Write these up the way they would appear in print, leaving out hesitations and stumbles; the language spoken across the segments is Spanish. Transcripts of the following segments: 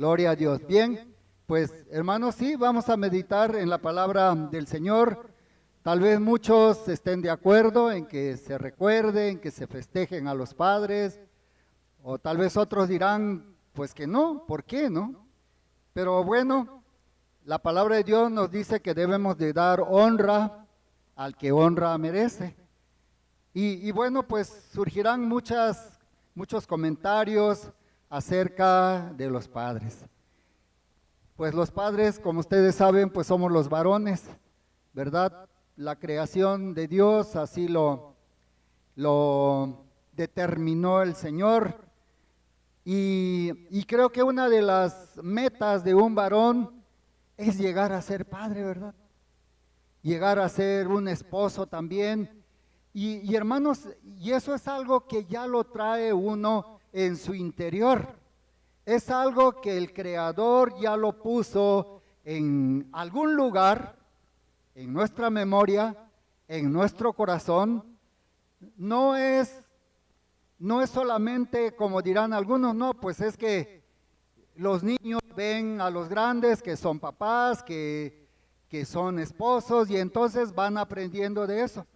Gloria a Dios. Bien, pues hermanos, sí, vamos a meditar en la palabra del Señor. Tal vez muchos estén de acuerdo en que se recuerden, que se festejen a los padres, o tal vez otros dirán, pues que no, ¿por qué no? Pero bueno, la palabra de Dios nos dice que debemos de dar honra al que honra merece. Y bueno, pues surgirán muchos comentarios acerca de los padres. Pues los padres, como ustedes saben, pues somos los varones, ¿verdad? La creación de Dios así lo determinó el Señor. Y creo que una de las metas de un varón es llegar a ser padre, ¿verdad? Llegar a ser un esposo también. Y hermanos, y eso es algo que ya lo trae uno en su interior. Es algo que el Creador ya lo puso en algún lugar, en nuestra memoria, en nuestro corazón. No es, no es solamente como dirán algunos, no, pues es que los niños ven a los grandes que son papás, que son esposos y entonces van aprendiendo de eso.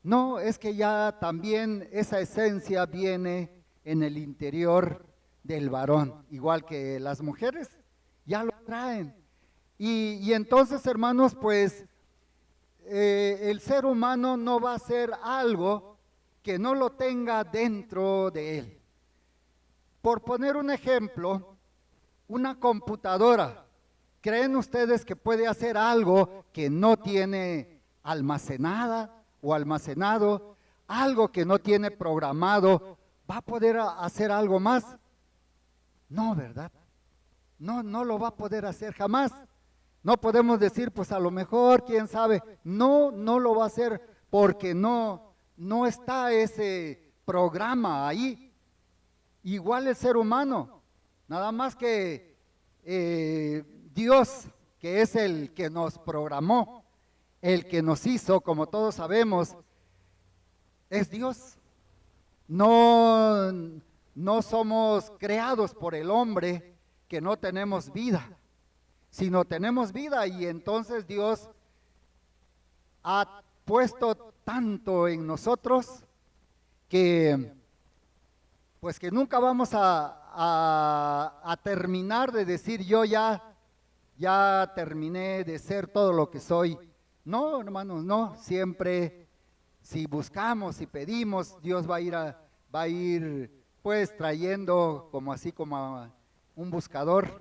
No, es que ya también esa esencia viene en el interior del varón, igual que las mujeres, ya lo traen. Y entonces, hermanos, pues el ser humano no va a ser algo que no lo tenga dentro de él. Por poner un ejemplo, una computadora, ¿creen ustedes que puede hacer algo que no tiene almacenada o almacenado, algo que no tiene programado? ¿Va a poder hacer algo más? No, ¿verdad? No, no lo va a poder hacer jamás. No podemos decir, pues a lo mejor, quién sabe. No, no lo va a hacer porque no está ese programa ahí. Igual el ser humano, nada más que Dios, que es el que nos programó, el que nos hizo, como todos sabemos, es Dios. No, no somos creados por el hombre que no tenemos vida, sino tenemos vida y entonces Dios ha puesto tanto en nosotros que pues que nunca vamos a terminar de decir yo ya terminé de ser todo lo que soy. No, hermanos, no, siempre si buscamos, si pedimos, Dios va a ir pues trayendo como así como a un buscador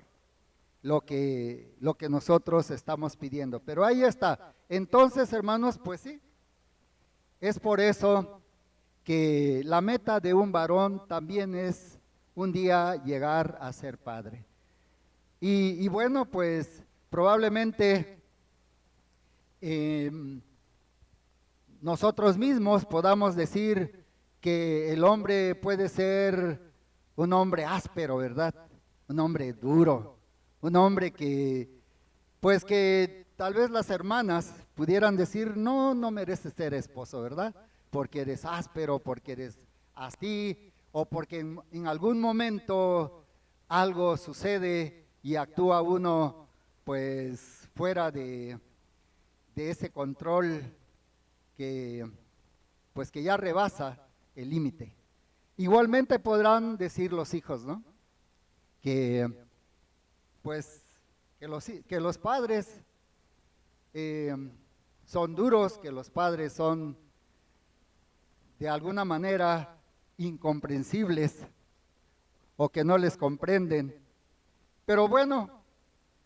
lo que nosotros estamos pidiendo. Pero ahí está. Entonces, hermanos, pues sí, es por eso que la meta de un varón también es un día llegar a ser padre. Y bueno, pues probablemente nosotros mismos podamos decir que el hombre puede ser un hombre áspero, ¿verdad? Un hombre duro, un hombre pues que tal vez las hermanas pudieran decir, no, no mereces ser esposo, ¿verdad? Porque eres áspero, porque eres así, o porque en algún momento algo sucede y actúa uno pues fuera de ese control que pues que ya rebasa el límite. Igualmente podrán decir los hijos, ¿no? Que pues que los padres son duros, que los padres son de alguna manera incomprensibles o que no les comprenden. Pero bueno,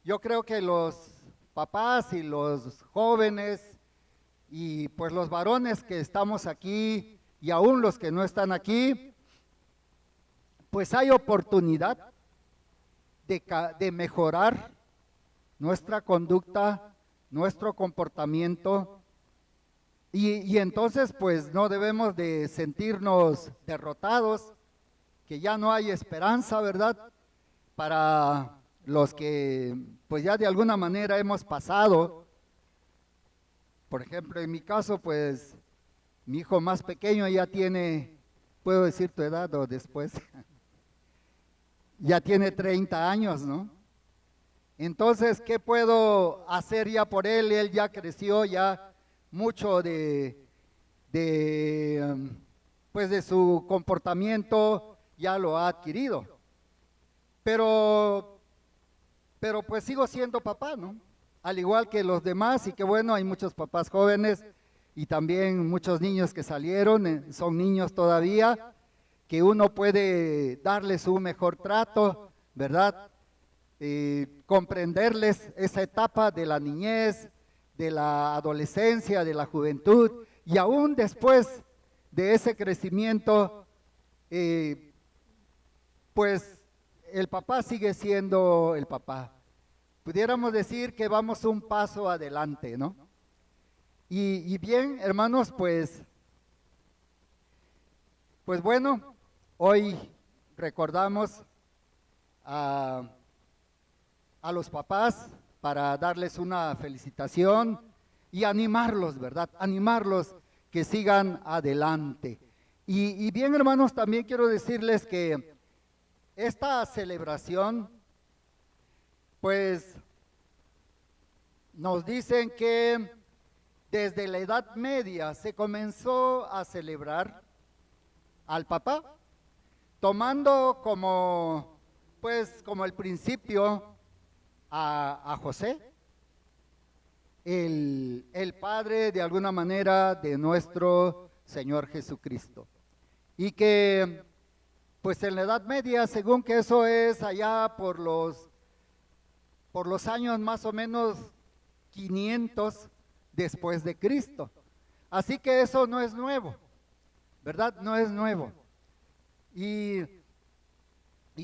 yo creo que los papás y los jóvenes y pues los varones que estamos aquí y aún los que no están aquí, pues hay oportunidad de mejorar nuestra conducta, nuestro comportamiento y entonces pues no debemos de sentirnos derrotados, que ya no hay esperanza, ¿verdad? Para los que pues ya de alguna manera hemos pasado. Por ejemplo, en mi caso, pues mi hijo más pequeño ya tiene, ¿puedo decir tu edad o después? ya tiene 30 años, ¿no? Entonces, ¿qué puedo hacer ya por él? Él ya creció, ya mucho pues de su comportamiento ya lo ha adquirido. Pero pues sigo siendo papá, ¿no? Al igual que los demás, y que bueno, hay muchos papás jóvenes y también muchos niños que salieron, son niños todavía, que uno puede darles un mejor trato, ¿verdad? Comprenderles esa etapa de la niñez, de la adolescencia, de la juventud, y aún después de ese crecimiento, pues el papá sigue siendo el papá. Pudiéramos decir que vamos un paso adelante, ¿no? Y bien, hermanos, pues bueno, hoy recordamos a los papás para darles una felicitación y animarlos, ¿verdad? Animarlos que sigan adelante. Y bien, hermanos, también quiero decirles que esta celebración, pues nos dicen que desde la Edad Media se comenzó a celebrar al papá, tomando como el principio a José, el padre de alguna manera de nuestro Señor Jesucristo. Y que pues en la Edad Media, según que eso es allá por los años más o menos 500 después de Cristo. Así que eso no es nuevo, ¿verdad? No es nuevo. Y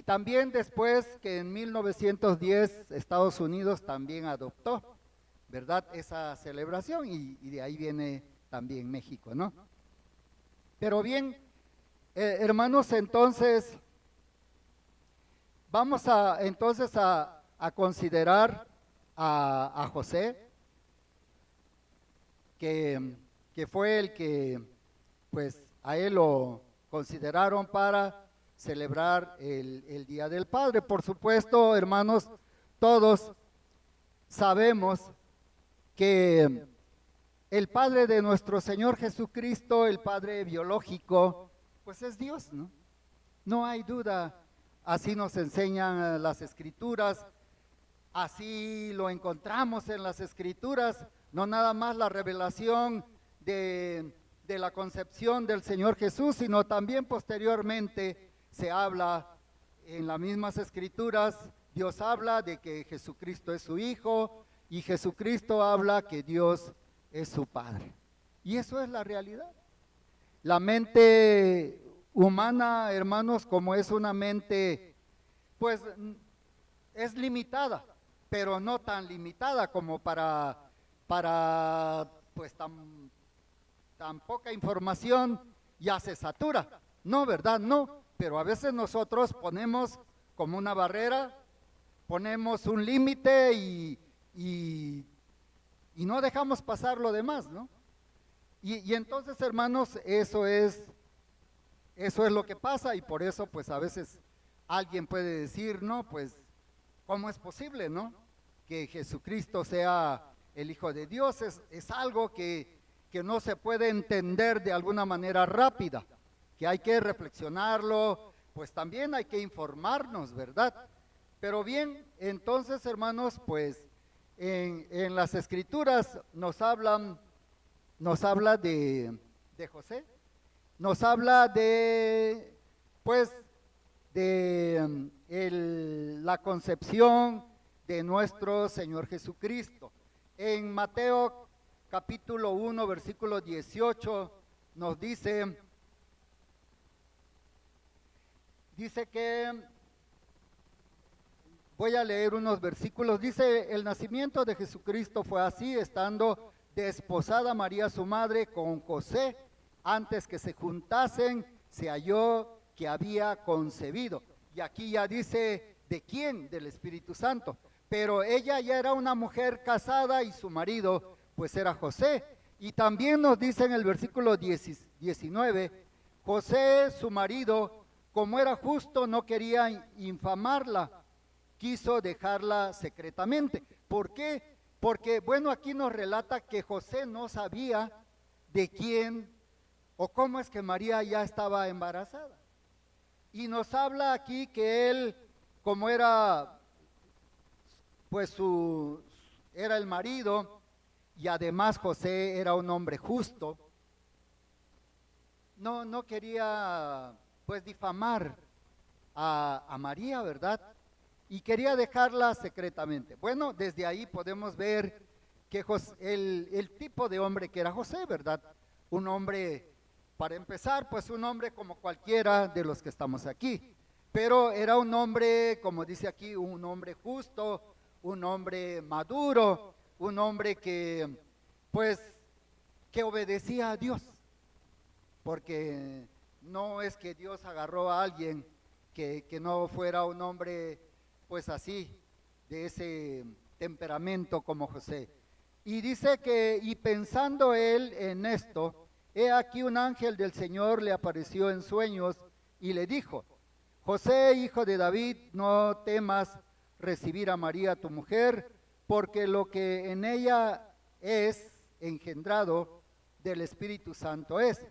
también después que en 1910 Estados Unidos también adoptó, ¿verdad? Esa celebración y de ahí viene también México, ¿no? Pero bien, hermanos, entonces vamos entonces a considerar a José, que fue el que, pues, a él lo consideraron para celebrar el Día del Padre. Por supuesto, hermanos, todos sabemos que el Padre de nuestro Señor Jesucristo, el Padre biológico, pues es Dios, ¿no? No hay duda, así nos enseñan las Escrituras, así lo encontramos en las Escrituras, no nada más la revelación de la concepción del Señor Jesús, sino también posteriormente se habla en las mismas Escrituras, Dios habla de que Jesucristo es su Hijo y Jesucristo habla que Dios es su Padre. Y eso es la realidad. La mente humana, hermanos, como es una mente, pues es limitada, pero no tan limitada como para pues tan poca información ya se satura. No, ¿verdad? No, pero a veces nosotros ponemos como una barrera, ponemos un límite y no dejamos pasar lo demás, ¿no? Y entonces, hermanos, eso es lo que pasa y por eso, pues a veces alguien puede decir, no, pues, ¿cómo es posible, no? Que Jesucristo sea el Hijo de Dios, es algo que no se puede entender de alguna manera rápida, que hay que reflexionarlo, pues también hay que informarnos, ¿verdad? Pero bien, entonces, hermanos, pues en las Escrituras nos habla de José, nos habla de, pues, de la concepción de nuestro Señor Jesucristo. En Mateo capítulo 1, versículo 18, nos dice que, voy a leer unos versículos, dice, el nacimiento de Jesucristo fue así, estando desposada María su madre con José, antes que se juntasen, se halló que había concebido. Y aquí ya dice, ¿de quién? Del Espíritu Santo. Pero ella ya era una mujer casada y su marido, pues era José. Y también nos dice en el versículo 19, José, su marido, como era justo, no quería infamarla, quiso dejarla secretamente. ¿Por qué? Porque, bueno, aquí nos relata que José no sabía de quién o cómo es que María ya estaba embarazada. Y nos habla aquí que él, como era, pues era el marido, y además José era un hombre justo, no quería pues difamar a María, ¿verdad? Y quería dejarla secretamente. Bueno, desde ahí podemos ver que el tipo de hombre que era José, ¿verdad? Un hombre, para empezar, pues un hombre como cualquiera de los que estamos aquí, pero era un hombre, como dice aquí, un hombre justo, un hombre maduro, un hombre que, pues, que obedecía a Dios, porque no es que Dios agarró a alguien que no fuera un hombre, pues así, de ese temperamento como José. Y dice que, y pensando él en esto, he aquí un ángel del Señor le apareció en sueños y le dijo: José, hijo de David, no temas recibir a María tu mujer, porque lo que en ella es engendrado del Espíritu Santo es.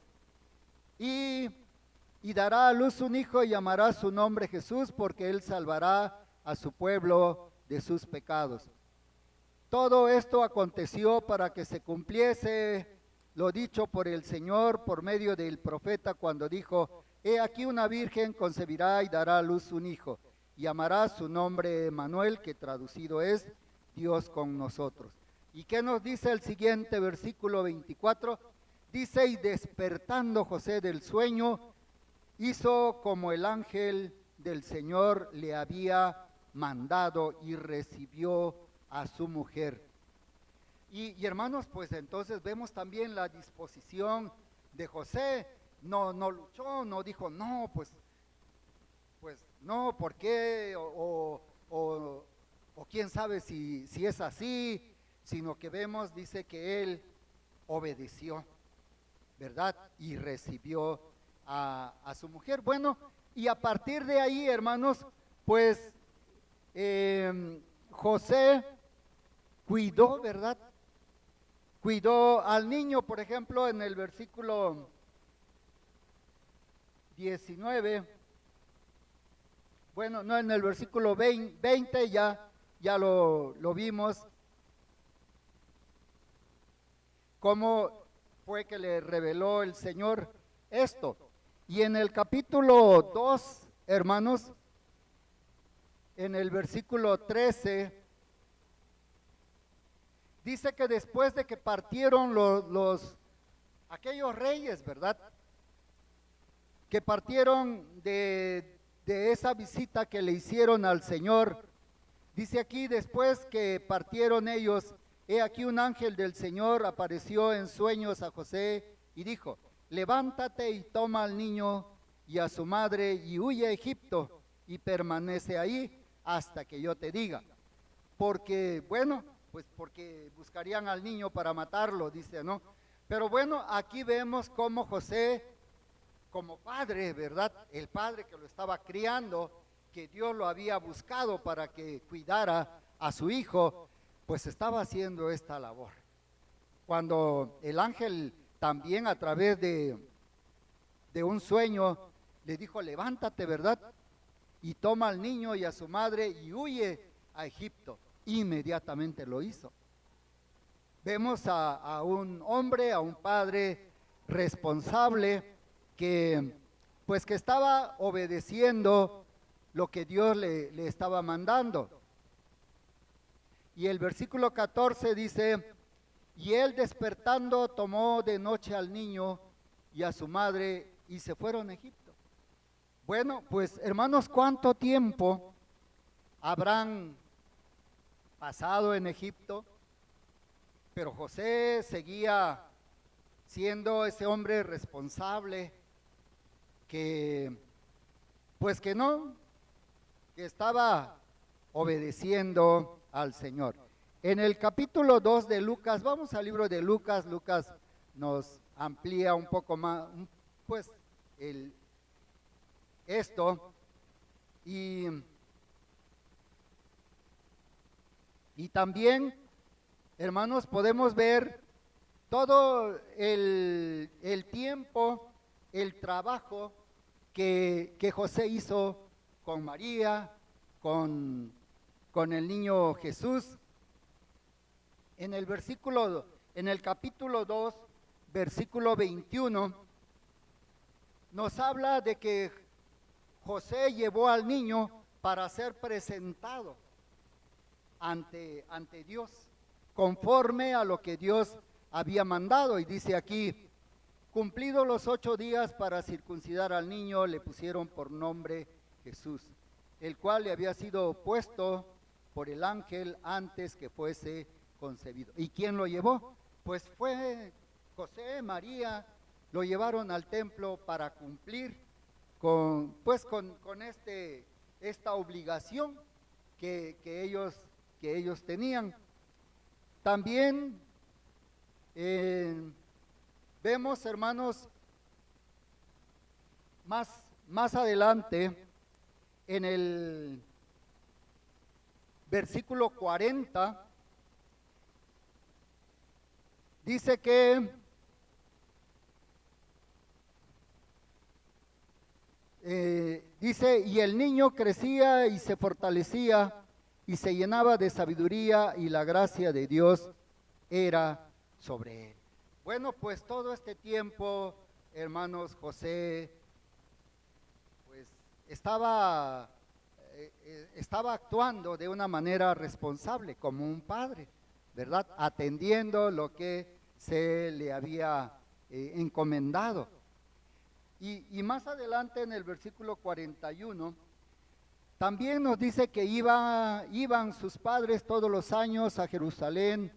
Y dará a luz un hijo y llamará su nombre Jesús, porque él salvará a su pueblo de sus pecados. Todo esto aconteció para que se cumpliese lo dicho por el Señor por medio del profeta cuando dijo: he aquí una virgen concebirá y dará a luz un hijo, y llamará su nombre Emmanuel, que traducido es Dios con nosotros. ¿Y qué nos dice el siguiente versículo 24? Dice: y despertando José del sueño, hizo como el ángel del Señor le había mandado y recibió a su mujer. Y hermanos, pues entonces vemos también la disposición de José. No luchó, no dijo, no, pues no, ¿por qué? O quién sabe si es así, sino que vemos, dice que él obedeció, ¿verdad? Y recibió a su mujer. Bueno, y a partir de ahí, hermanos, pues José cuidó, ¿verdad? Cuidó al niño, por ejemplo, en el versículo 19, bueno, no, en el versículo 20 ya lo vimos, cómo fue que le reveló el Señor esto. Y en el capítulo 2, hermanos, en el versículo 13, dice que después de que partieron aquellos reyes, ¿verdad? Que partieron de esa visita que le hicieron al Señor. Dice aquí, después que partieron ellos, he aquí un ángel del Señor apareció en sueños a José y dijo: levántate y toma al niño y a su madre y huye a Egipto y permanece ahí hasta que yo te diga. Porque, bueno, pues porque buscarían al niño para matarlo, dice, ¿no? Pero bueno, aquí vemos cómo José, como padre, ¿verdad? El padre que lo estaba criando, que Dios lo había buscado para que cuidara a su hijo, pues estaba haciendo esta labor. Cuando el ángel también a través de un sueño le dijo: levántate, ¿verdad? Y toma al niño y a su madre y huye a Egipto. Inmediatamente lo hizo. Vemos a un hombre, a un padre responsable que pues que estaba obedeciendo lo que Dios le estaba mandando. Y el versículo 14 dice: y él despertando tomó de noche al niño y a su madre y se fueron a Egipto. Bueno, pues hermanos, ¿cuánto tiempo habrán pasado en Egipto? Pero José seguía siendo ese hombre responsable que, pues que no, que estaba obedeciendo al Señor. En el capítulo 2 de Lucas, vamos al libro de Lucas. Lucas nos amplía un poco más, pues, esto y, y también, hermanos, podemos ver todo el tiempo, el trabajo que José hizo con María, con el niño Jesús. En el capítulo 2, versículo 21, nos habla de que José llevó al niño para ser presentado ante Dios, conforme a lo que Dios había mandado. Y dice aquí: cumplidos los 8 días para circuncidar al niño, le pusieron por nombre Jesús, el cual le había sido puesto por el ángel antes que fuese concebido. ¿Y quién lo llevó? Pues fue José, María, lo llevaron al templo para cumplir con esta obligación que ellos tenían. También vemos, hermanos, más adelante, en el versículo 40, dice que y el niño crecía y se fortalecía y se llenaba de sabiduría, y la gracia de Dios era sobre él. Bueno, pues todo este tiempo, hermanos, José pues estaba actuando de una manera responsable como un padre, ¿verdad? Atendiendo lo que se le había encomendado. Y más adelante, en el versículo 41, también nos dice que iban sus padres todos los años a Jerusalén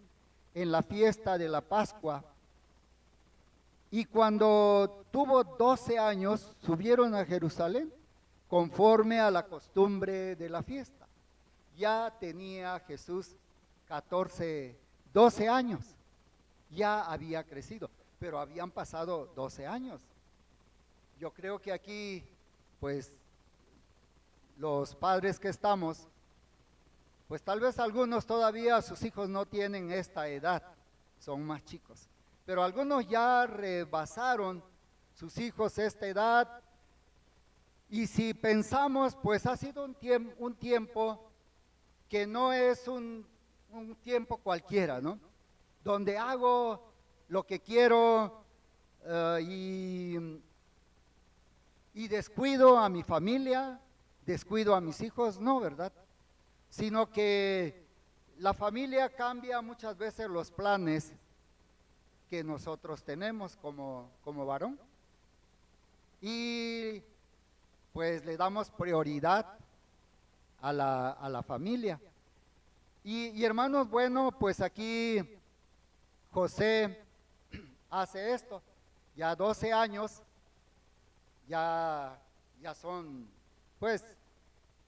en la fiesta de la Pascua. Y cuando tuvo 12 años, subieron a Jerusalén conforme a la costumbre de la fiesta. Ya tenía Jesús 12 años, ya había crecido, pero habían pasado 12 años. Yo creo que aquí, pues, los padres que estamos, pues tal vez algunos todavía sus hijos no tienen esta edad, son más chicos, pero algunos ya rebasaron sus hijos esta edad. Y si pensamos, pues ha sido un tiempo que no es un tiempo cualquiera, ¿no? Donde hago lo que quiero y descuido a mi familia, descuido a mis hijos, no, ¿verdad? Sino que la familia cambia muchas veces los planes que nosotros tenemos como varón. Y pues le damos prioridad a la familia. Y hermanos, bueno, pues aquí José hace esto, ya 12 años, ya son pues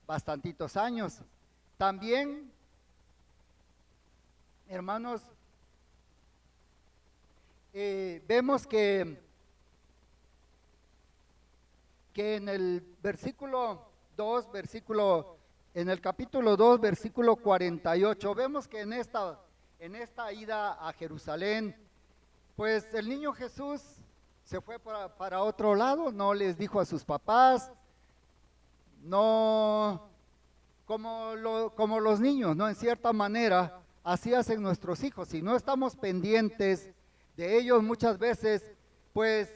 bastantitos años. También, hermanos, vemos que en el versículo 2, en el capítulo 2, versículo 48, vemos que en esta ida a Jerusalén, pues el niño Jesús se fue para otro lado, no les dijo a sus papás, no, como los niños, ¿no? En cierta manera, así hacen nuestros hijos. Si no estamos pendientes de ellos, muchas veces, pues,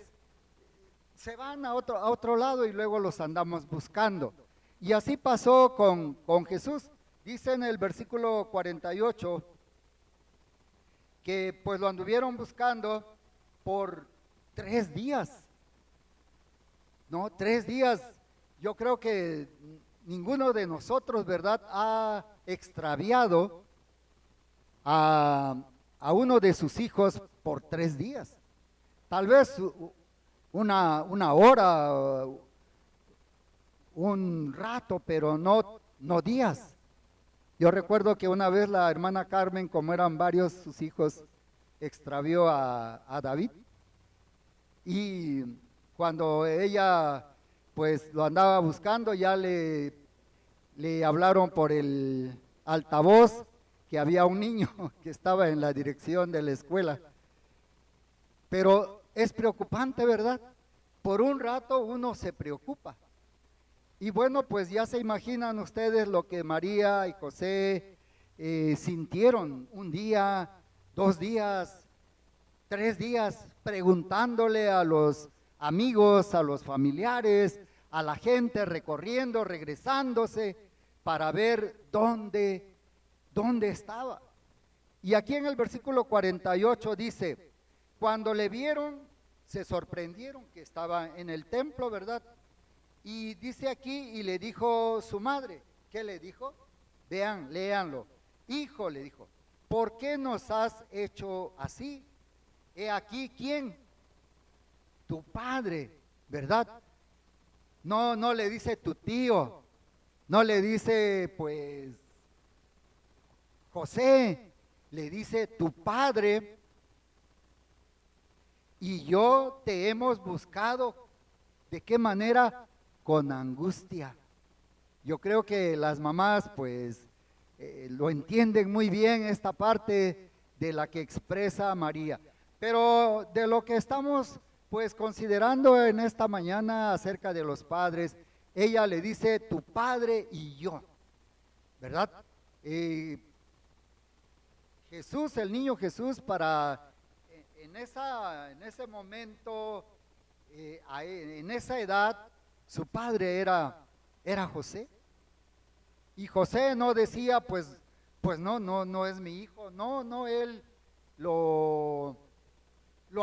se van a otro lado y luego los andamos buscando. Y así pasó con Jesús. Dice en el versículo 48 que pues lo anduvieron buscando por 3 días. No, 3 días. Yo creo que ninguno de nosotros, ¿verdad?, ha extraviado a uno de sus hijos por 3 días. Tal vez una hora, un rato, pero no días. Yo recuerdo que una vez la hermana Carmen, como eran varios sus hijos, extravió a David. Y cuando ella pues lo andaba buscando, ya le hablaron por el altavoz que había un niño que estaba en la dirección de la escuela. Pero es preocupante, ¿verdad? Por un rato uno se preocupa. Y bueno, pues ya se imaginan ustedes lo que María y José sintieron un día, 2 días, 3 días, preguntándole a los amigos, a los familiares, a la gente, recorriendo, regresándose para ver dónde estaba. Y aquí en el versículo 48 dice, cuando le vieron, se sorprendieron que estaba en el templo, ¿verdad? Y dice aquí, y le dijo su madre, ¿qué le dijo? Vean, léanlo. Hijo, le dijo, ¿por qué nos has hecho así? He aquí, ¿quién? Tu padre, ¿verdad? No le dice tu tío, no le dice, pues, José, le dice tu padre, y yo te hemos buscado. ¿De qué manera? Con angustia. Yo creo que las mamás pues lo entienden muy bien esta parte de la que expresa María. Pero de lo que estamos pues considerando en esta mañana acerca de los padres, ella le dice tu padre y yo, ¿verdad? Jesús, el niño Jesús, en ese momento, en esa edad, su padre era José. Y José no decía, pues no es mi hijo. No, él lo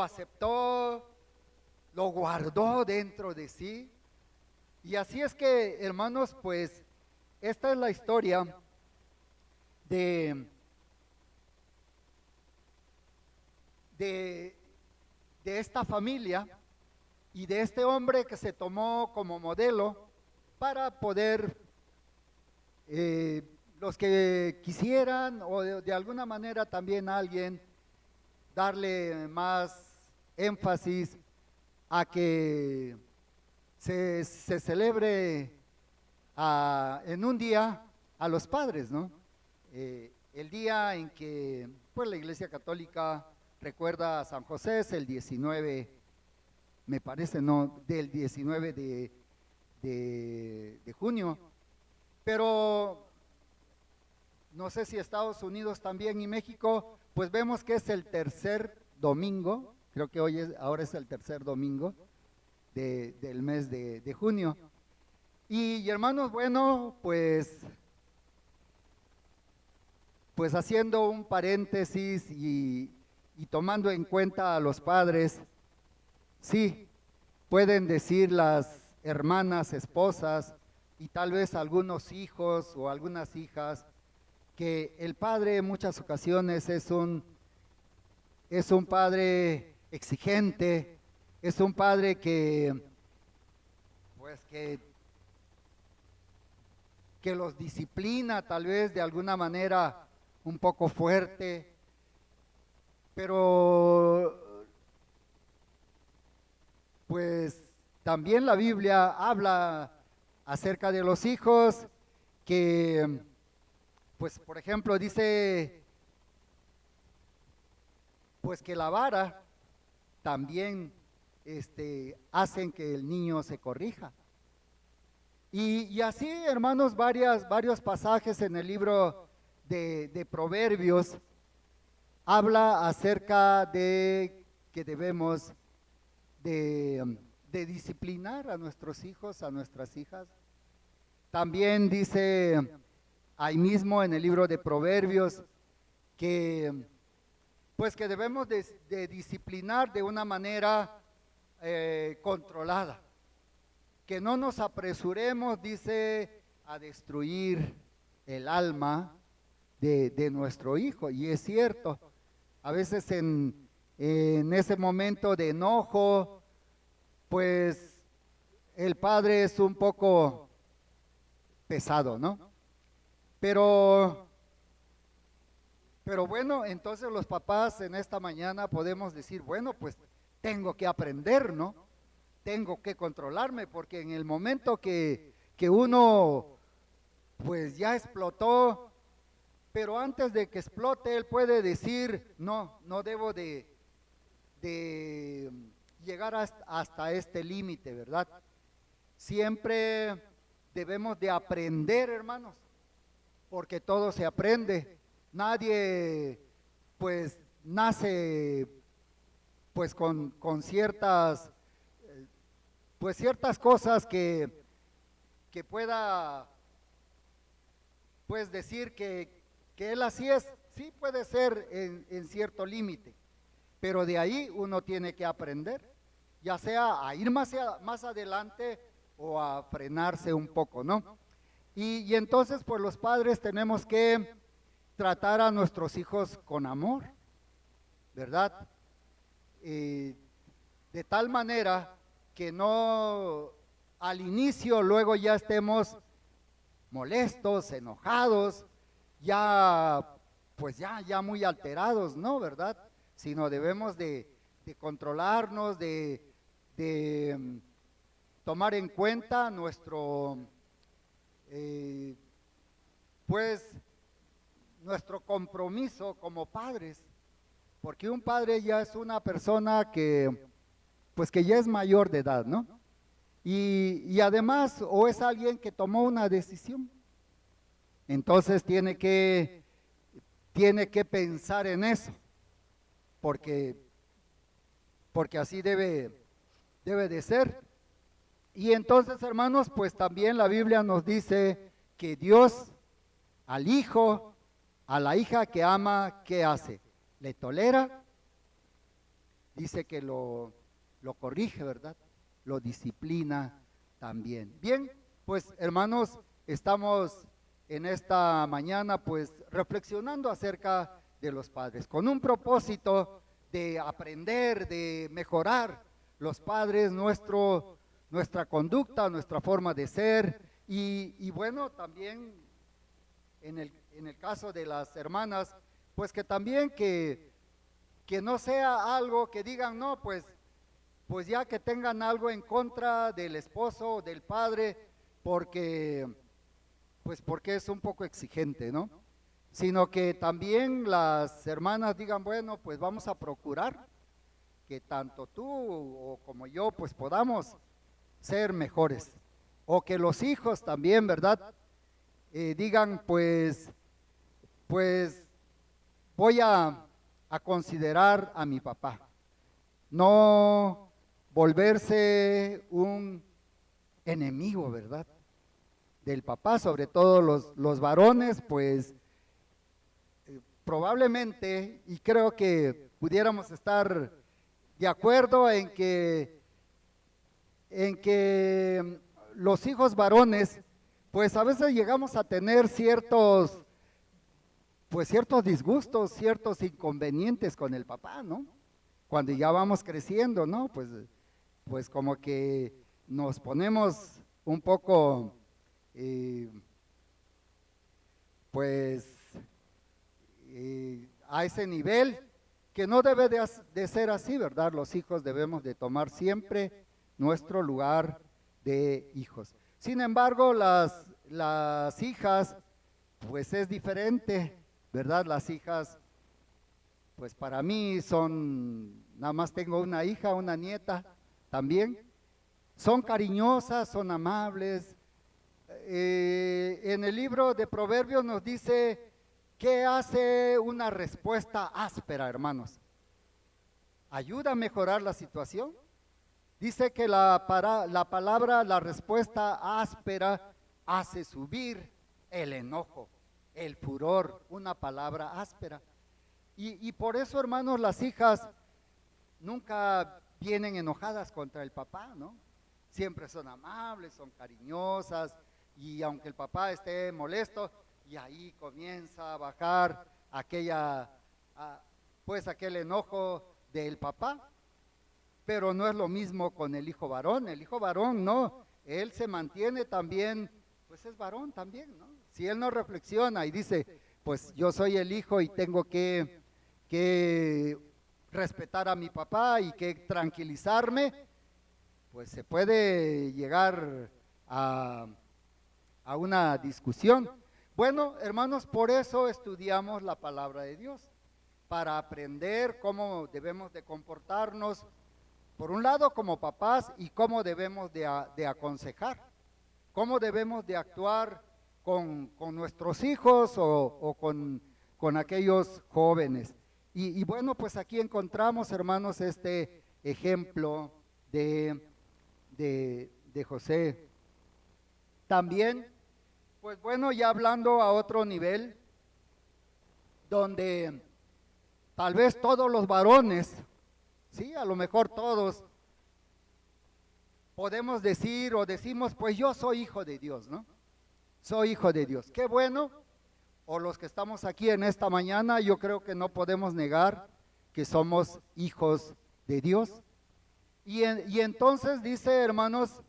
aceptó, lo guardó dentro de sí. Y así es que, hermanos, pues esta es la historia de, de esta familia y de este hombre que se tomó como modelo para poder, los que quisieran o de alguna manera también alguien darle más énfasis a que se celebre en un día a los padres, ¿no? El día en que pues la Iglesia Católica recuerda a San José es el 19, me parece, no, del 19 de junio, pero no sé si Estados Unidos también y México, pues vemos que es el tercer domingo, creo que ahora es el tercer domingo del mes de junio. Y hermanos, bueno, pues haciendo un paréntesis y tomando en cuenta a los padres, sí, pueden decir las hermanas, esposas y tal vez algunos hijos o algunas hijas que el padre en muchas ocasiones es un padre exigente, es un padre que los disciplina tal vez de alguna manera un poco fuerte, pero pues también la Biblia habla acerca de los hijos que, pues por ejemplo dice, pues que la vara también hacen que el niño se corrija. Y así, hermanos, varios pasajes en el libro de Proverbios habla acerca de que debemos de disciplinar a nuestros hijos, a nuestras hijas. También dice ahí mismo en el libro de Proverbios que pues que debemos de disciplinar de una manera controlada, que no nos apresuremos, dice, a destruir el alma de nuestro hijo. Y es cierto, a veces en ese momento de enojo, pues el padre es un poco pesado, ¿no? Pero bueno, entonces los papás en esta mañana podemos decir, bueno, pues tengo que aprender, ¿no? tengo que controlarme, porque en el momento que uno pues ya explotó, pero antes de que explote, él puede decir, no, no debo de llegar hasta este límite, ¿verdad? Siempre debemos de aprender, hermanos, porque todo se aprende. Nadie pues nace pues con ciertas pues ciertas cosas que pueda pues decir que él así es. Sí puede ser en cierto límite, pero de ahí uno tiene que aprender, ya sea a ir más adelante o a frenarse un poco, ¿no? Y entonces pues los padres tenemos que tratar a nuestros hijos con amor, ¿verdad? De tal manera que no al inicio luego ya estemos molestos, enojados, ya pues ya muy alterados, ¿no? ¿Verdad? Sino debemos de controlarnos, de tomar en cuenta nuestro pues nuestro compromiso como padres, porque un padre ya es una persona que pues que ya es mayor de edad, ¿no? Y además, o es alguien que tomó una decisión, entonces tiene que pensar en eso, porque, porque así debe de ser. Y entonces, hermanos, pues también la Biblia nos dice que Dios al hijo, a la hija que ama, ¿qué hace? Le tolera, dice que lo corrige, ¿verdad? Lo disciplina también. Bien, pues hermanos, estamos en esta mañana pues reflexionando acerca de los padres, con un propósito de aprender, de mejorar los padres, nuestra conducta, nuestra forma de ser y bueno, también en el caso de las hermanas, pues que también que no sea algo que digan, no, pues ya que tengan algo en contra del esposo o del padre, porque es un poco exigente, ¿no? Sino que también las hermanas digan, bueno, pues vamos a procurar que tanto tú o como yo, pues podamos ser mejores. O que los hijos también, ¿verdad? Digan, pues voy a considerar a mi papá. No volverse un enemigo, ¿verdad? Del papá, sobre todo los varones, pues probablemente, y creo que pudiéramos estar de acuerdo en que los hijos varones, pues a veces llegamos a tener ciertos disgustos, ciertos inconvenientes con el papá, ¿no? Cuando ya vamos creciendo, ¿no? Pues como que nos ponemos un poco, pues, a ese nivel que no debe de ser así, ¿verdad? Los hijos debemos de tomar siempre nuestro lugar de hijos. Sin embargo, las hijas, pues es diferente, ¿verdad? Las hijas, pues para mí nada más tengo una hija, una nieta también. Son cariñosas, son amables. En el libro de Proverbios nos dice, ¿qué hace una respuesta áspera, hermanos? ¿Ayuda a mejorar la situación? Dice que la palabra, la respuesta áspera, hace subir el enojo, el furor, una palabra áspera. Y por eso, hermanos, las hijas nunca vienen enojadas contra el papá, ¿no? Siempre son amables, son cariñosas, y aunque el papá esté molesto, y ahí comienza a bajar aquel enojo del papá. Pero no es lo mismo con el hijo varón. El hijo varón no, él se mantiene también, pues es varón también, ¿no? Si él no reflexiona y dice, pues yo soy el hijo y tengo que respetar a mi papá y que tranquilizarme, pues se puede llegar a, a una discusión. Bueno, hermanos, por eso estudiamos la palabra de Dios, para aprender cómo debemos de comportarnos, por un lado como papás, y cómo debemos de aconsejar, cómo debemos de actuar con nuestros hijos o con aquellos jóvenes. Y bueno, pues aquí encontramos, hermanos, este ejemplo de José. También, pues bueno, ya hablando a otro nivel, donde tal vez todos los varones, sí, a lo mejor todos, podemos decir o decimos, pues yo soy hijo de Dios, ¿no? Soy hijo de Dios. Qué bueno. O los que estamos aquí en esta mañana, yo creo que no podemos negar que somos hijos de Dios. Y entonces dice, hermanos,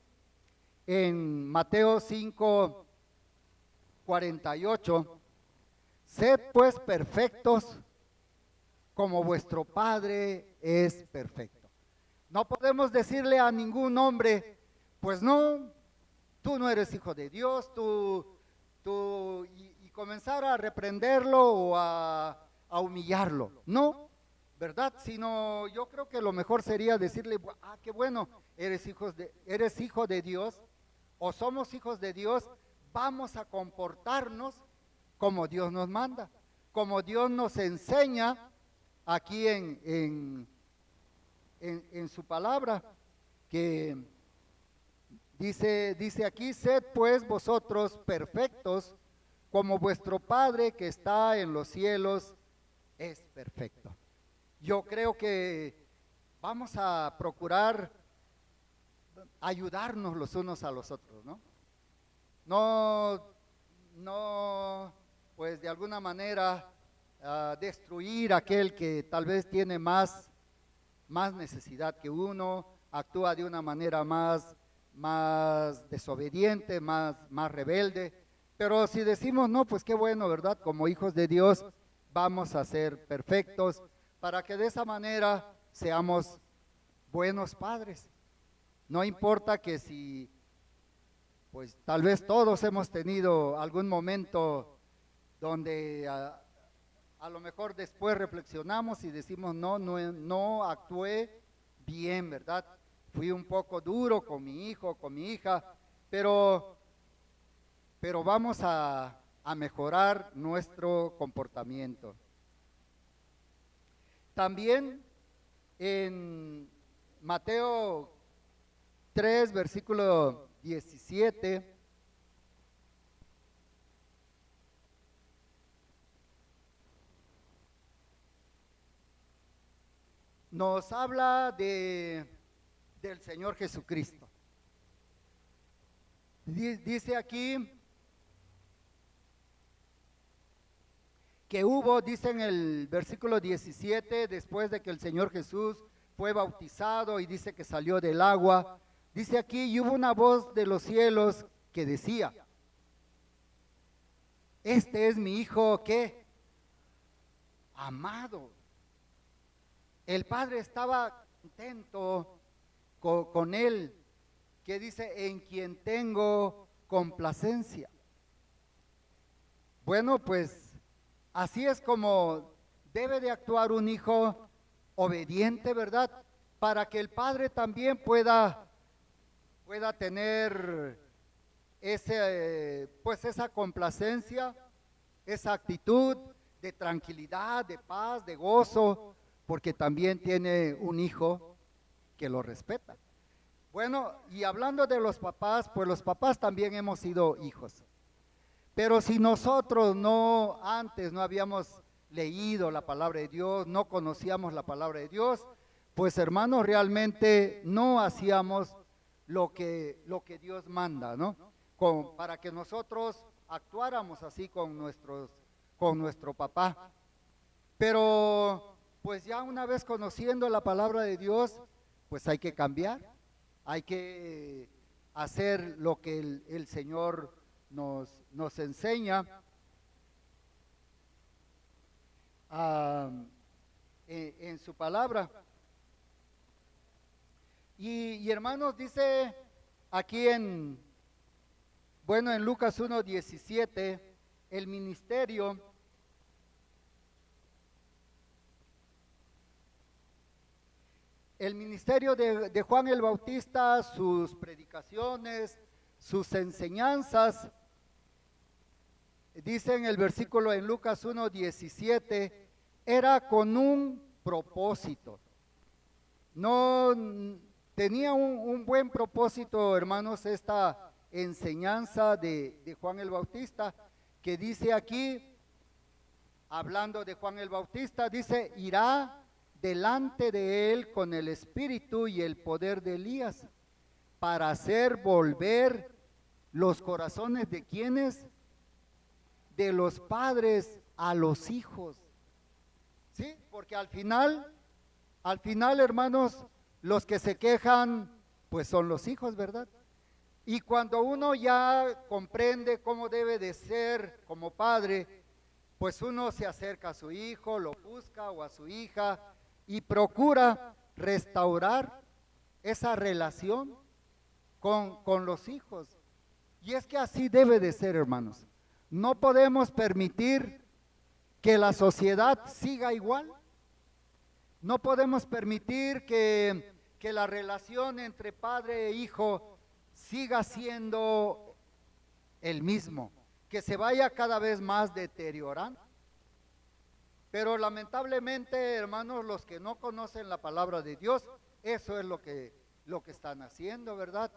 en Mateo 5:48, sed pues perfectos como vuestro Padre es perfecto. No podemos decirle a ningún hombre, pues no, tú no eres hijo de Dios, y comenzar a reprenderlo o a humillarlo. No, ¿verdad? Sino yo creo que lo mejor sería decirle, ah, qué bueno, eres hijo de Dios, o somos hijos de Dios, vamos a comportarnos como Dios nos manda, como Dios nos enseña aquí en su palabra, que dice aquí, sed pues vosotros perfectos, como vuestro Padre que está en los cielos es perfecto. Yo creo que vamos a procurar ayudarnos los unos a los otros, ¿no? No, pues de alguna manera destruir a aquel que tal vez tiene más necesidad que uno, actúa de una manera más desobediente, más rebelde. Pero si decimos, no, pues qué bueno, ¿verdad? Como hijos de Dios vamos a ser perfectos para que de esa manera seamos buenos padres. No importa que si, pues tal vez todos hemos tenido algún momento donde a lo mejor después reflexionamos y decimos, no actué bien, ¿verdad? Fui un poco duro con mi hijo, con mi hija, pero vamos a mejorar nuestro comportamiento. También en Mateo 3, versículo 17, nos habla del Señor Jesucristo. Dice aquí que dice en el versículo 17, después de que el Señor Jesús fue bautizado y dice que salió del agua, dice aquí, y hubo una voz de los cielos que decía, este es mi hijo, ¿qué? Amado. El Padre estaba contento con él, que dice, en quien tengo complacencia. Bueno, pues así es como debe de actuar un hijo obediente, ¿verdad? Para que el Padre también pueda tener pues esa complacencia, esa actitud de tranquilidad, de paz, de gozo, porque también tiene un hijo que lo respeta. Bueno, y hablando de los papás, pues los papás también hemos sido hijos. Pero si nosotros antes no habíamos leído la palabra de Dios, no conocíamos la palabra de Dios, pues hermanos, realmente no hacíamos lo que Dios manda, ¿no? Para que nosotros actuáramos así con nuestro papá. Pero pues ya una vez conociendo la palabra de Dios, pues hay que cambiar, hay que hacer lo que el Señor nos enseña en su palabra. Y hermanos, dice aquí en Lucas 1:17, el ministerio de Juan el Bautista, sus predicaciones, sus enseñanzas, dice en el versículo en Lucas 1:17, era con un propósito. No tenía un buen propósito, hermanos, esta enseñanza de Juan el Bautista, que dice aquí, hablando de Juan el Bautista, dice, irá delante de él con el espíritu y el poder de Elías, para hacer volver los corazones de quienes, de los padres a los hijos. ¿Sí? Porque al final, hermanos, los que se quejan, pues son los hijos, ¿verdad? Y cuando uno ya comprende cómo debe de ser como padre, pues uno se acerca a su hijo, lo busca, o a su hija, y procura restaurar esa relación con los hijos. Y es que así debe de ser, hermanos. No podemos permitir que la sociedad siga igual. No podemos permitir que la relación entre padre e hijo siga siendo el mismo, que se vaya cada vez más deteriorando. Pero lamentablemente, hermanos, los que no conocen la palabra de Dios, eso es lo que están haciendo, ¿verdad?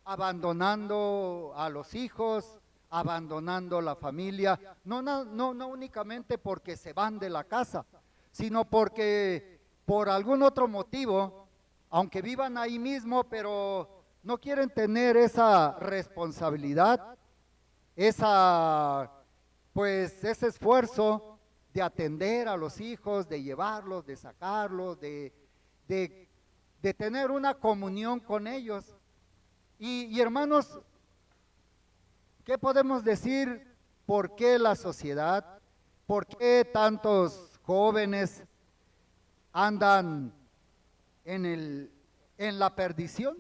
Abandonando a los hijos, abandonando la familia, no únicamente porque se van de la casa, sino porque por algún otro motivo, aunque vivan ahí mismo, pero no quieren tener esa responsabilidad, ese esfuerzo de atender a los hijos, de llevarlos, de sacarlos, de tener una comunión con ellos. Y hermanos, ¿qué podemos decir? ¿Por qué la sociedad? ¿Por qué tantos jóvenes andan en la perdición?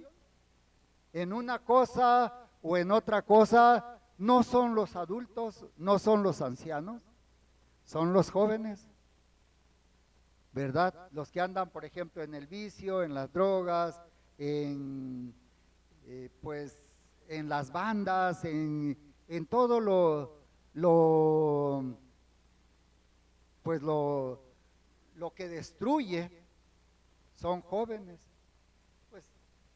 En una cosa o en otra cosa. No son los adultos, no son los ancianos, son los jóvenes, ¿verdad? Los que andan, por ejemplo, en el vicio, en las drogas, en las bandas, en todo lo que destruye, son jóvenes. Pues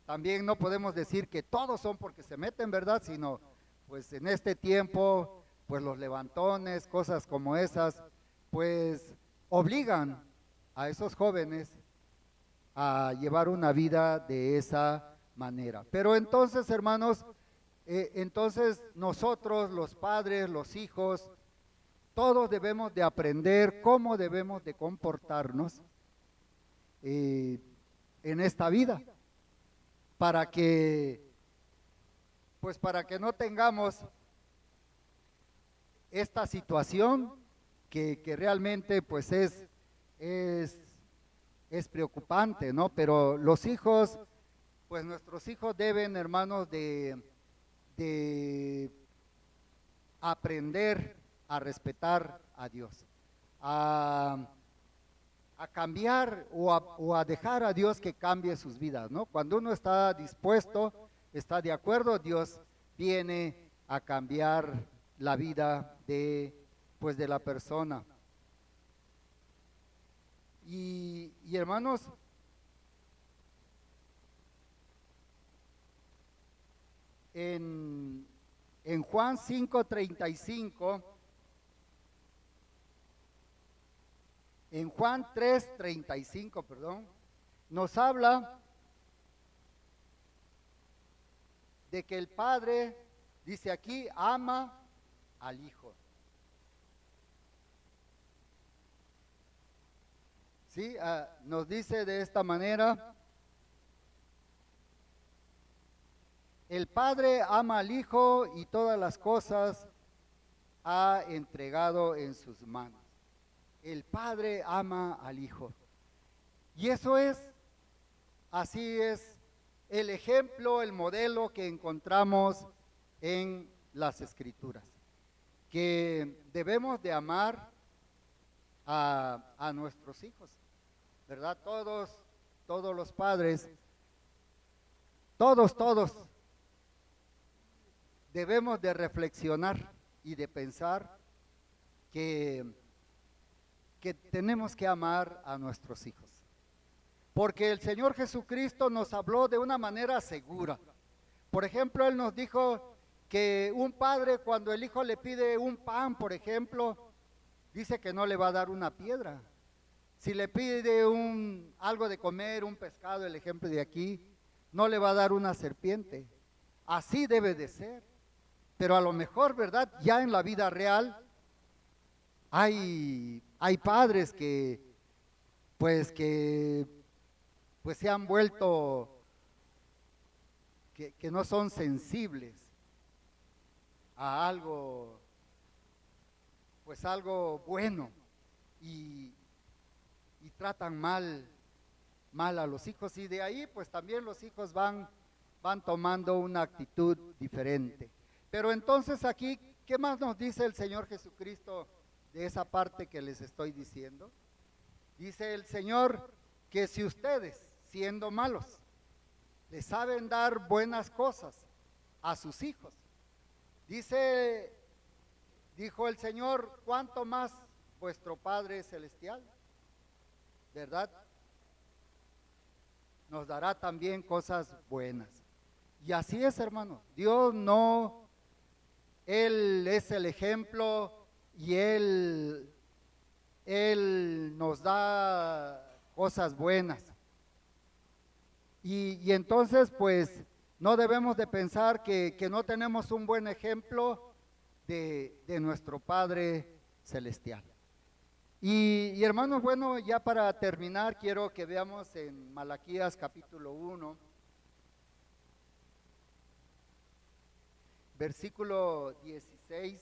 también no podemos decir que todos son porque se meten, ¿verdad? Sino, pues en este tiempo, pues los levantones, cosas como esas, pues obligan a esos jóvenes a llevar una vida de esa manera. Pero entonces, hermanos, entonces nosotros, los padres, los hijos, todos debemos de aprender cómo debemos de comportarnos en esta vida, para que no tengamos esta situación que realmente pues es preocupante, ¿no? Pero los hijos, pues nuestros hijos deben, hermanos, de aprender a respetar a Dios, a cambiar o a dejar a Dios que cambie sus vidas, ¿no? Cuando uno está dispuesto, está de acuerdo, Dios viene a cambiar la vida de la persona. Y hermanos, en Juan 5:35, en Juan 3:35, perdón, nos habla de que el Padre, dice aquí, ama al Hijo. ¿Sí? Nos dice de esta manera: el Padre ama al Hijo y todas las cosas ha entregado en sus manos. El Padre ama al Hijo. Y eso es así es el ejemplo, el modelo que encontramos en las Escrituras, que debemos de amar a nuestros hijos, ¿verdad? Todos los padres, todos debemos de reflexionar y de pensar que, que tenemos que amar a nuestros hijos. Porque el Señor Jesucristo nos habló de una manera segura. Por ejemplo, Él nos dijo que un padre cuando el hijo le pide un pan, por ejemplo, dice que no le va a dar una piedra. Si le pide algo de comer, un pescado, el ejemplo de aquí, no le va a dar una serpiente. Así debe de ser. Pero a lo mejor, ¿verdad? Ya en la vida real hay padres que se han vuelto, que no son sensibles a algo, pues algo bueno, y tratan mal a los hijos, y de ahí pues también los hijos van tomando una actitud diferente. Pero entonces aquí, ¿qué más nos dice el Señor Jesucristo de esa parte que les estoy diciendo? Dice el Señor que si ustedes, siendo malos, le saben dar buenas cosas a sus hijos, dijo el Señor, ¿cuánto más vuestro Padre Celestial, verdad? Nos dará también cosas buenas. Y así es, hermano. Dios no, Él es el ejemplo y Él nos da cosas buenas. Y entonces, pues, no debemos de pensar que no tenemos un buen ejemplo de nuestro Padre Celestial. Y hermanos, bueno, ya para terminar, quiero que veamos en Malaquías capítulo 1, versículo 16,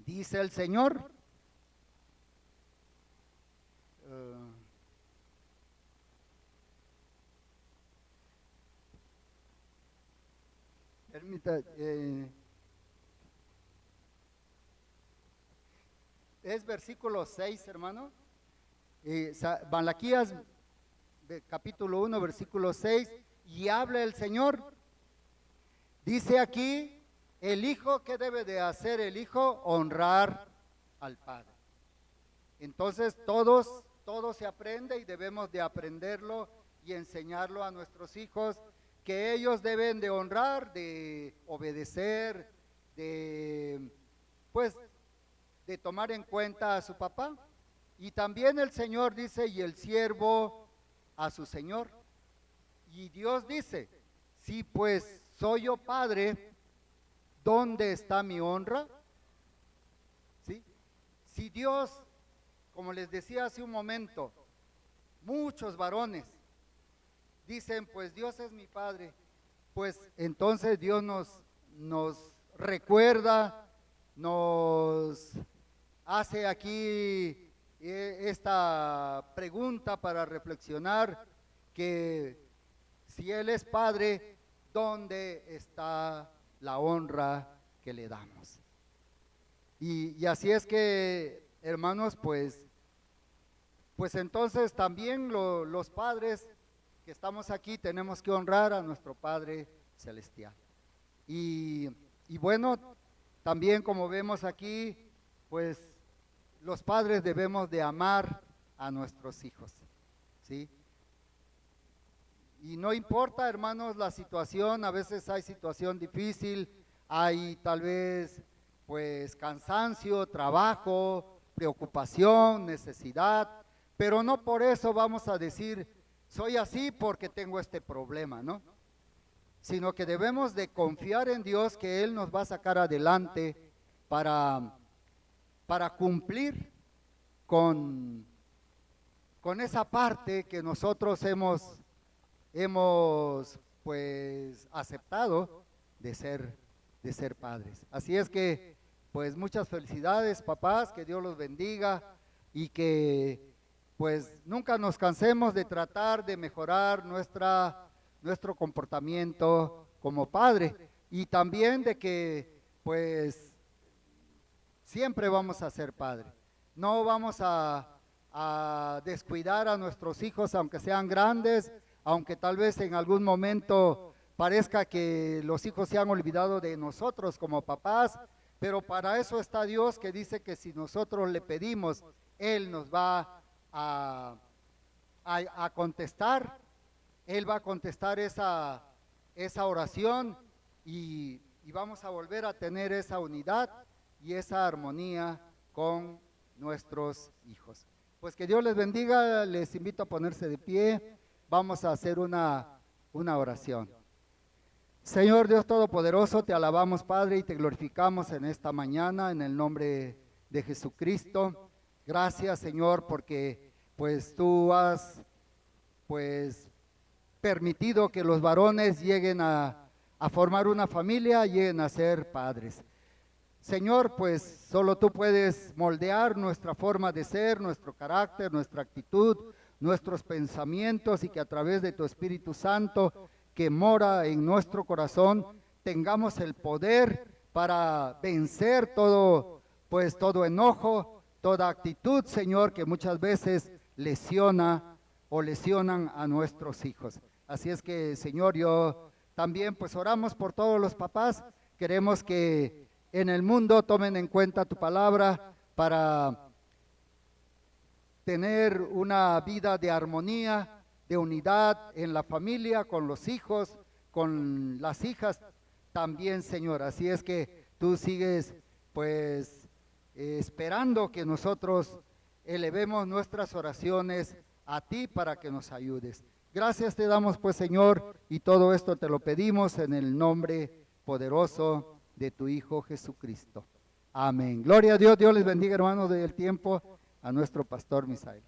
dice el Señor, es versículo 6, hermano. Malaquías capítulo 1, versículo 6, y habla el Señor. Dice aquí, el hijo, ¿qué debe de hacer el hijo? Honrar al padre. Entonces todo se aprende y debemos de aprenderlo y enseñarlo a nuestros hijos, que ellos deben de honrar, de obedecer, de tomar en cuenta a su papá. Y también el Señor dice, y el siervo a su Señor. Y Dios dice, si pues soy yo padre, ¿dónde está mi honra? ¿Sí? Si Dios, como les decía hace un momento, muchos varones dicen, pues Dios es mi padre, pues entonces Dios nos recuerda, nos hace aquí esta pregunta para reflexionar, que si Él es Padre, ¿dónde está la honra que le damos? Y así es que, hermanos, pues entonces también los padres que estamos aquí tenemos que honrar a nuestro Padre Celestial. Y bueno, también como vemos aquí, pues los padres debemos de amar a nuestros hijos, ¿sí? Y no importa, hermanos, la situación, a veces hay situación difícil, hay tal vez pues cansancio, trabajo, preocupación, necesidad, pero no por eso vamos a decir, soy así porque tengo este problema, ¿no? Sino que debemos de confiar en Dios, que Él nos va a sacar adelante para cumplir con esa parte que nosotros hemos pues aceptado de ser padres. Así es que pues muchas felicidades, papás, que Dios los bendiga y que pues nunca nos cansemos de tratar de mejorar nuestro comportamiento como padre, y también de que pues siempre vamos a ser padre. No vamos a descuidar a nuestros hijos, aunque sean grandes, aunque tal vez en algún momento parezca que los hijos se han olvidado de nosotros como papás, pero para eso está Dios, que dice que si nosotros le pedimos, Él nos va a contestar. Él va a contestar esa oración, y vamos a volver a tener esa unidad y esa armonía con nuestros hijos. Pues que Dios les bendiga, les invito a ponerse de pie, vamos a hacer una oración. Señor Dios Todopoderoso, te alabamos, Padre, y te glorificamos en esta mañana en el nombre de Jesucristo. Gracias, Señor, porque pues tú has pues permitido que los varones lleguen a formar una familia, lleguen a ser padres. Señor, pues solo tú puedes moldear nuestra forma de ser, nuestro carácter, nuestra actitud, nuestros pensamientos, y que a través de tu Espíritu Santo que mora en nuestro corazón tengamos el poder para vencer todo enojo, toda actitud, Señor, que muchas veces lesiona o lesionan a nuestros hijos. Así es que, Señor, yo también pues oramos por todos los papás. Queremos que en el mundo tomen en cuenta tu palabra para tener una vida de armonía, de unidad en la familia, con los hijos, con las hijas también, Señor. Así es que tú sigues pues esperando que nosotros elevemos nuestras oraciones a ti para que nos ayudes. Gracias te damos pues, Señor, y todo esto te lo pedimos en el nombre poderoso de tu Hijo Jesucristo. Amén. Gloria a Dios. Dios les bendiga, hermanos, del tiempo a nuestro pastor Misael.